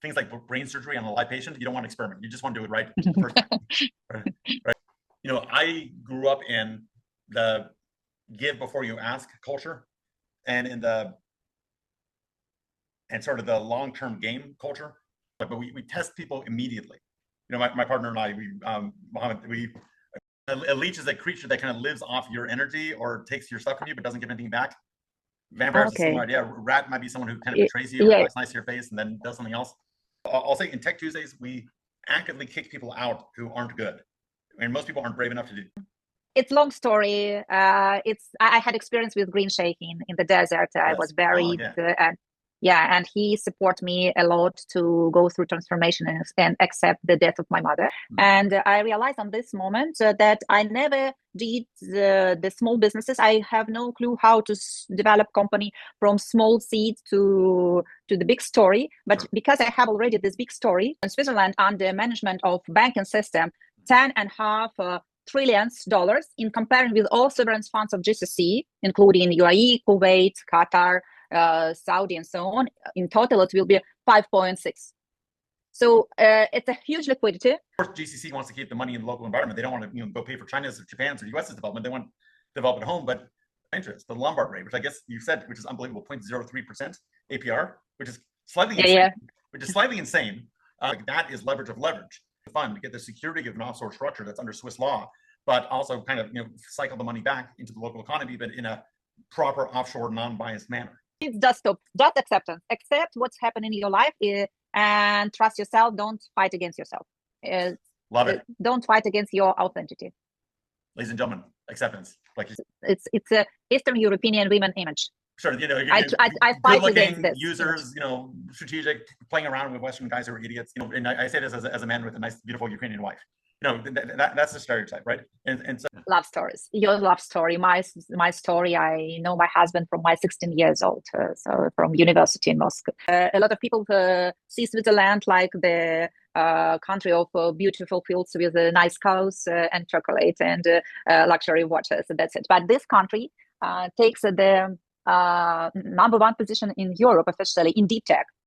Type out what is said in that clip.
things like brain surgery on a live patient, you don't want to experiment. You just want to do it right the first time. Right? I grew up in the give before you ask culture, and in sort of the long-term game culture. But we test people immediately. My partner and I, Mohammed, a leech is a creature that kind of lives off your energy or takes your stuff from you, but doesn't give anything back. Vampires is a similar idea. A rat might be someone who kind of betrays you or talks nice to your face and then does something else. I'll say in Tech Tuesdays, we actively kick people out who aren't good. And most people aren't brave enough to do. It's a long story. I had experience with Green Sheikh in the desert. I was buried. And he supported me a lot to go through transformation and accept the death of my mother. Mm-hmm. And I realized on this moment that I never did the small businesses. I have no clue how to develop company from small seed to the big story. But because I have already this big story in Switzerland under management of banking system, $10.5 trillion in comparing with all sovereign funds of GCC, including UAE, Kuwait, Qatar, Saudi, and so on. In total, it will be 5.6. So it's a huge liquidity. Of course, GCC wants to keep the money in the local environment. They don't want to go pay for China's or Japan's or US's development. They want to develop at home. But interest, the Lombard rate, which I guess you said, which is unbelievable, 0.03% APR, which is slightly insane. Which is slightly insane. That is leverage of leverage. The fund to get the security of an offshore structure that's under Swiss law, but also kind of cycle the money back into the local economy, but in a proper offshore non-biased manner. It's just acceptance. Accept what's happening in your life and trust yourself. Don't fight against yourself. Love it. Don't fight against your authenticity. Ladies and gentlemen, acceptance. It's a Eastern European women image. Sure, I fight against this. Users, strategic, playing around with Western guys who are idiots. And I say this as a man with a nice, beautiful Ukrainian wife. That's the stereotype, right? And so love stories. Your love story, my story. I know my husband from my 16 years old, so from university in Moscow. A lot of people see Switzerland like the country of beautiful fields with nice cows and chocolate and luxury watches. That's it. But this country takes the number one position in Europe, especially in deep tech.